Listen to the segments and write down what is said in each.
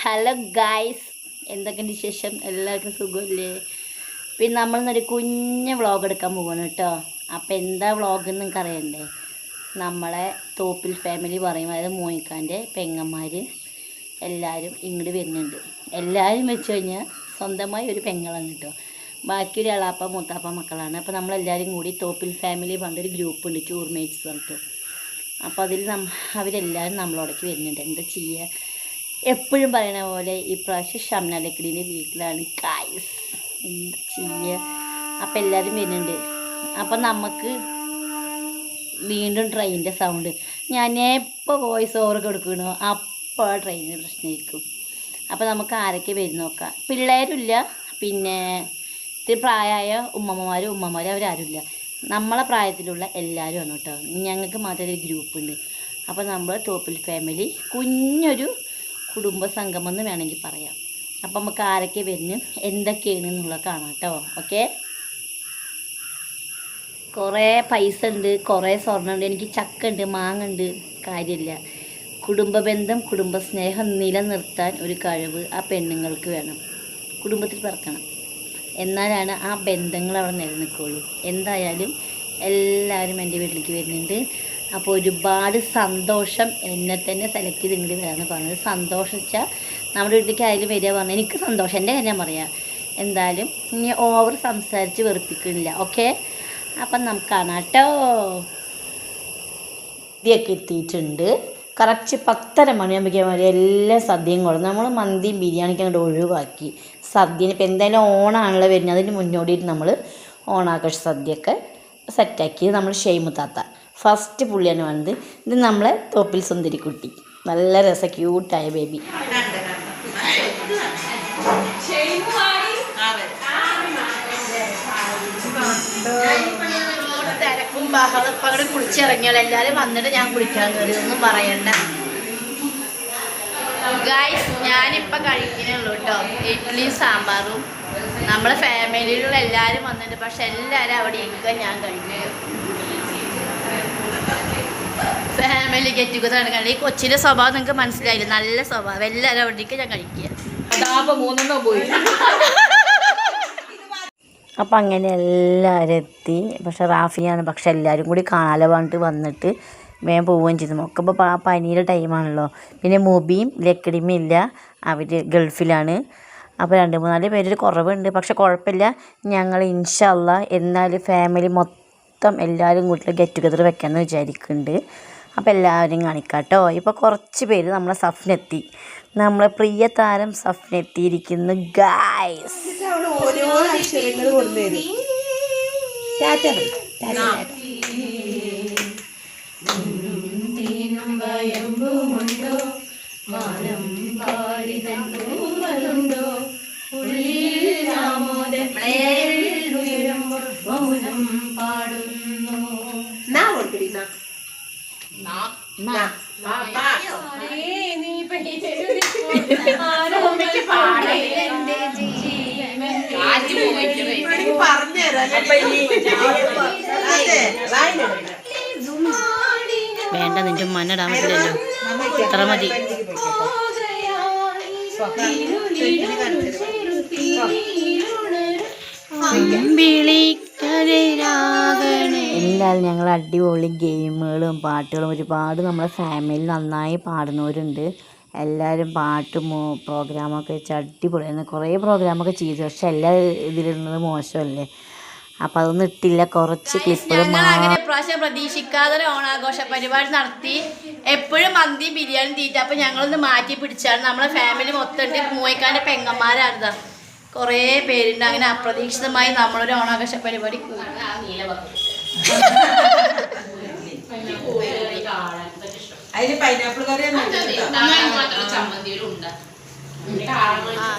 Hello guys, എന്തൊക്കെയുണ്ട് വിശേഷം? എല്ലാവർക്കും സുഖമല്ലേ? പിന്നെ നമ്മളിന്നൊരു കുഞ്ഞ് വ്ളോഗ് എടുക്കാൻ പോകണം കേട്ടോ. അപ്പോൾ എന്താ വ്ളോഗ് എന്ന് നിങ്ങൾക്ക് അറിയണ്ടേ? നമ്മളെ തോപ്പിൽ ഫാമിലി പറയും, അതായത് മോയിക്കാൻ്റെ പെങ്ങന്മാർ എല്ലാവരും ഇങ്ങോട്ട് വരുന്നുണ്ട്. എല്ലാവരും വെച്ച് കഴിഞ്ഞാൽ സ്വന്തമായി ഒരു പെങ്ങളാണ് കേട്ടോ. ബാക്കി ഒരു എളാപ്പ മൂത്താപ്പ മക്കളാണ്. അപ്പോൾ നമ്മളെല്ലാവരും കൂടി തോപ്പിൽ ഫാമിലി പറഞ്ഞൊരു ഗ്രൂപ്പുണ്ട്, ടൂർ മേറ്റ്സ് പറഞ്ഞിട്ട്. അപ്പോൾ അതിൽ അവരെല്ലാവരും നമ്മളോടേക്ക് വരുന്നുണ്ട്. എന്താ ചെയ്യുക, എപ്പോഴും പറയണ പോലെ ഈ പ്രാവശ്യം ഷംന ലക്കിടീൻ്റെ വീട്ടിലാണ് ഗായ്സ്. എന്താ ചെയ്യുക, അപ്പം എല്ലാവരും വരുന്നുണ്ട്. അപ്പം നമുക്ക് വീണ്ടും ട്രെയിനിൻ്റെ സൗണ്ട്, ഞാൻ എപ്പോൾ വോയിസ് ഓവർ കൊടുക്കണോ അപ്പോൾ ആ ട്രെയിനിന് പ്രശ്നമായിരിക്കും. അപ്പോൾ നമുക്ക് ആരൊക്കെ വരും നോക്കാം. പിള്ളേരില്ല, പിന്നെ ഇത്തിരി പ്രായമായ ഉമ്മമാരും അവരാരുമില്ല. നമ്മളെ പ്രായത്തിലുള്ള എല്ലാവരും ആണ് കേട്ടോ. ഞങ്ങൾക്ക് മാത്രമേ ഒരു ഗ്രൂപ്പുണ്ട്. അപ്പോൾ നമ്മൾ തോപ്പിൽ ഫാമിലി കുഞ്ഞൊരു കുടുംബ സംഗമം എന്ന് വേണമെങ്കിൽ പറയാം. അപ്പം നമുക്ക് ആരൊക്കെ വരുന്നു എന്തൊക്കെയാണ് എന്നുള്ളത് കാണാം കേട്ടോ. ഓക്കെ, കുറേ പൈസ ഉണ്ട്, കുറേ സ്വർണ്ണമുണ്ട്, എനിക്ക് ചക്ക ഉണ്ട്, മാങ്ങ ഉണ്ട്, കാര്യമില്ല. കുടുംബ ബന്ധം, കുടുംബസ്നേഹം നിലനിർത്താൻ ഒരു കഴിവ് ആ പെണ്ണുങ്ങൾക്ക് വേണം. കുടുംബത്തിൽ പിറക്കണം, എന്നാലാണ് ആ ബന്ധങ്ങൾ അവിടെ നിലനിൽക്കുള്ളൂ. എന്തായാലും എല്ലാവരും എൻ്റെ വീട്ടിലേക്ക് വരുന്നുണ്ട്. അപ്പോൾ ഒരുപാട് സന്തോഷം. എന്നെ തന്നെ സെലക്ട് ചെയ്ത് ഇങ്ങോട്ട് വരാമെന്ന് പറഞ്ഞത്. സന്തോഷിച്ചാൽ നമ്മുടെ വീട്ടിലേക്ക് ആയാലും വരിക പറഞ്ഞാൽ എനിക്ക് സന്തോഷം, എൻ്റെ കാര്യം പറയാം. എന്തായാലും ഇനി ഓവർ സംസാരിച്ച് വെറുപ്പിക്കണില്ല. ഓക്കെ, അപ്പം നമുക്ക് കാണാം കേട്ടോ. സദ്യയൊക്കെ എത്തിയിട്ടുണ്ട്. കറക്റ്റ് 10:30 മണിയാകുമ്പോഴേക്കും എല്ലാ സദ്യയും കൊടുക്കും. നമ്മൾ മന്തിയും ബിരിയാണിക്ക് അങ്ങോട്ട് ഒഴിവാക്കി. സദ്യന് ഇപ്പം എന്തായാലും ഓണാണല്ലോ വരുന്നത്, അതിന് മുന്നോടിയിട്ട് നമ്മൾ ഓണാഘോഷ സദ്യയൊക്കെ സെറ്റാക്കി. നമ്മൾ ഷെയ്മുത്താത്ത ഫസ്റ്റ് പുള്ളിയാണ് വന്നത്. ഇത് നമ്മളെ തോപ്പിൽ സുന്ദരിക്കുട്ടി, നല്ല രസം, ക്യൂട്ടായ ബേബി. തിരക്കും ബഹളം ഇപ്പം അങ്ങോട്ട് കുളിച്ചിറങ്ങിയാൽ എല്ലാവരും വന്നിട്ട് ഞാൻ കുളിക്കാൻ കയറി, ഒന്നും പറയണ്ട ഗായ്സ്. ഞാനിപ്പോൾ കഴിക്കുന്നുള്ളൂ കേട്ടോ, ഇഡ്ഡലിയും സാമ്പാറും. നമ്മളെ ഫാമിലിയിലുള്ള എല്ലാവരും വന്നിട്ട്, പക്ഷെ എല്ലാവരും അവിടെ ഇരിക്കുക, ഞാൻ കഴിഞ്ഞു. ഫാമിലി ഗെറ്റ് ടുഗദറാണ് കഴിക്കുക. ഈ കൊച്ചിൻ്റെ സ്വഭാവം നിങ്ങൾക്ക് മനസ്സിലായില്ല, നല്ല സ്വഭാവം. എല്ലാവരും അവിടേക്ക് ഞാൻ കഴിക്കുക. അപ്പം അങ്ങനെ എല്ലാവരും എത്തി. പക്ഷെ റാഫിയാണ്, പക്ഷെ എല്ലാവരും കൂടി കാണാതെ പറഞ്ഞിട്ട് വന്നിട്ട് വേഗം പോവുകയും ചെയ്തു. ഒക്കെ ഇപ്പോൾ പനിയുടെ ടൈമാണല്ലോ. പിന്നെ മൊബിയും ലക്കിടിമയും ഇല്ല, അവർ ഗൾഫിലാണ്. അപ്പോൾ 2-3 പേരൊരു കുറവുണ്ട്, പക്ഷെ കുഴപ്പമില്ല. ഞങ്ങൾ ഇൻഷാ അല്ലാ എന്നാലും ഫാമിലി മൊത്തം എല്ലാവരും കൂട്ടി ഗെറ്റ് ടുഗദർ വെക്കാമെന്ന് വിചാരിക്കുന്നുണ്ട്. അപ്പോൾ എല്ലാവരും കാണിക്കാം കേട്ടോ. ഇപ്പോൾ കുറച്ച് പേര് നമ്മളെ സഫ്നെത്തി, നമ്മളെ പ്രിയ താരം സഫ്നെത്തിയിരിക്കുന്നു ഗായ്സ്. വേണ്ട, നിന്റെ മണ്ണിടാൻ പറ്റില്ലല്ലോ, ഇത്ര മതി. എല്ലാവരും ഞങ്ങൾ അടിപൊളി ഗെയിമുകളും പാട്ടുകളും ഒരുപാട് നമ്മളെ ഫാമിലി നന്നായി പാടുന്നവരുണ്ട്. എല്ലാവരും പാട്ടും പ്രോഗ്രാമൊക്കെ വെച്ച് അടിപൊളിയായിരുന്നു. കുറേ പ്രോഗ്രാമൊക്കെ ചെയ്തു, പക്ഷെ എല്ലാ ഇതിലിരുന്നത് മോശമല്ലേ, അപ്പം അതൊന്നും ഇട്ടില്ല. കുറച്ച് ക്ലിപ്പുകൾ അങ്ങനെ പ്രാവശ്യം പ്രതീക്ഷിക്കാതെ ഓണാഘോഷ പരിപാടി നടത്തി. എപ്പോഴും മന്തി ബിരിയാണി തീറ്റ. അപ്പം ഞങ്ങളൊന്ന് മാറ്റി പിടിച്ചാണ്. നമ്മളെ ഫാമിലി മൊത്തം മോയിക്കാൻ്റെ പെങ്ങന്മാരാണ്, കുറേ പേരുണ്ട്. അങ്ങനെ അപ്രതീക്ഷിതമായി നമ്മളൊരു ഓണാഘോഷ പരിപാടി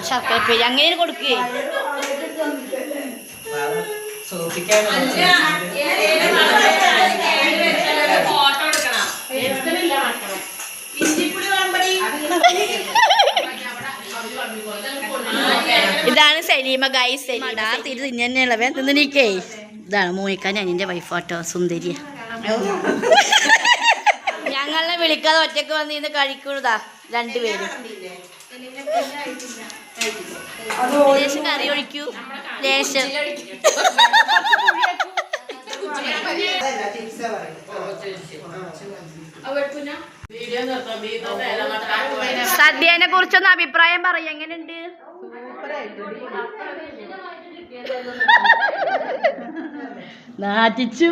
ശർക്കരപ്പേരി അങ്ങനെ കൊടുക്കേ. ഇതാണ് സലീമ ഗൈസ്. സലീമ തിരി തിന്നുള്ളവ തിന്നിരിക്കേ. ഇതാണ് മോയിക്കാൻ അനിൻ്റെ വൈഫാട്ടോ, സുന്ദരിയ. ഞങ്ങളെ വിളിക്കാതെ ഒറ്റക്ക് വന്നിരുന്ന് കഴിക്കുന്നതാ. രണ്ടുപേരും. ലേശം കറി ഒഴിക്കൂ. ലേശം സദ്യേനെ കുറിച്ചൊന്ന് അഭിപ്രായം പറയും. എങ്ങനെയുണ്ട്? നാറ്റിച്ചു.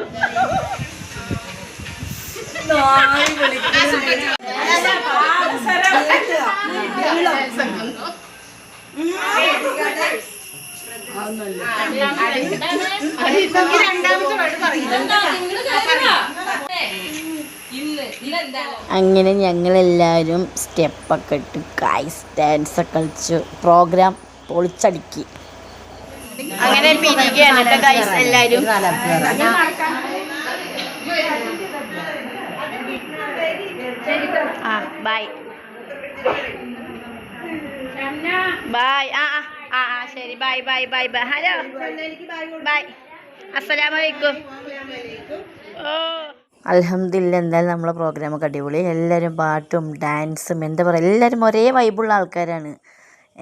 അങ്ങനെ ഞങ്ങളെല്ലാവരും സ്റ്റെപ്പൊക്കെ ഇട്ട് ഗൈസ് ഡാൻസൊക്കെ കളിച്ചു. പ്രോഗ്രാം പൊളിച്ചടുക്കി. അങ്ങനെ പിരികയാണ് കേട്ടോ ഗൈസ് എല്ലാവരും. ആ ബൈ ബൈ. ശരി bye bye bye bye. Hello bye. അസ്സലാമലൈക്കും. അൽഹംദുലില്ലാ എന്തായാലും നമ്മളെ പ്രോഗ്രാമൊക്കെ അടിപൊളി. എല്ലാവരും പാട്ടും ഡാൻസും എന്താ പറയുക, എല്ലാവരും ഒരേ വൈബുള്ള ആൾക്കാരാണ്.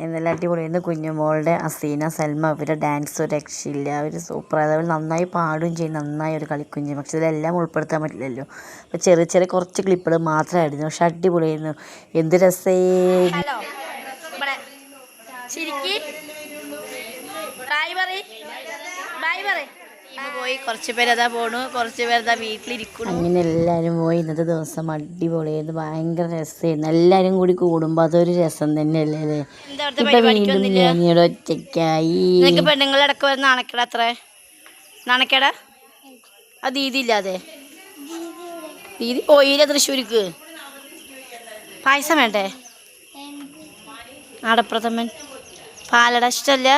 എന്നെല്ലാം അടിപൊളിയായിരുന്നു. കുഞ്ഞുമോളുടെ അസീന സൽമ അവരുടെ ഡാൻസ് ഒരു രക്ഷയില്ല. അവർ സൂപ്പർ. അതേപോലെ നന്നായി പാടുകയും ചെയ്യും, നന്നായി ഒരു കളിക്കുകയും ചെയ്യും. പക്ഷെ ഇതെല്ലാം ഉൾപ്പെടുത്താൻ പറ്റില്ലല്ലോ. അപ്പോൾ ചെറിയ ചെറിയ കുറച്ച് ക്ലിപ്പുകൾ മാത്രമായിരുന്നു, പക്ഷെ അടിപൊളിയായിരുന്നു. എന്ത് രസേ. പോയി കുറച്ച് പേരതാ പോണു, കുറച്ച് പേരതാ വീട്ടിലിരിക്കുന്നു. അങ്ങനെ എല്ലാവരും പോയി. ഇന്നത്തെ ദിവസം അടിപൊളിയായിരുന്നു, ഭയങ്കര രസമായിരുന്നു. എല്ലാവരും കൂടി കൂടുമ്പോൾ അതൊരു രസം തന്നെയല്ലേ അല്ലേ. ഇപ്പൊ വീണ്ടും ഞാനിവിടെ ഒറ്റയ്ക്കായി. പെണ്ണുങ്ങളടക്കം വരുന്ന നാണക്കേട. അത്ര നാണക്കേട അത് ദീദി ഇല്ലാതെ. ദീദി പോയില്ല തൃശ്ശൂർക്ക്. പായസം വേണ്ടേ? അടപ്രഥമൻ പാലട ഇഷ്ടമല്ല.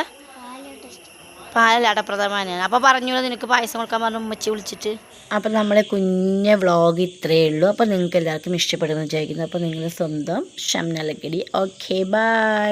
പാലല്ല അടപ്രഥമനാണ്. അപ്പോൾ പറഞ്ഞോളൂ നിനക്ക് പായസം കൊടുക്കാൻ പറഞ്ഞു ഉമ്മച്ചി വിളിച്ചിട്ട്. അപ്പം നമ്മളെ കുഞ്ഞ വ്ളോഗ് ഇത്രയേ ഉള്ളൂ. അപ്പോൾ നിങ്ങൾക്ക് എല്ലാവർക്കും ഇഷ്ടപ്പെടുമെന്ന് വിചാരിക്കുന്നു. അപ്പോൾ നിങ്ങളുടെ സ്വന്തം ഷംന ലക്കിടി. Okay bye.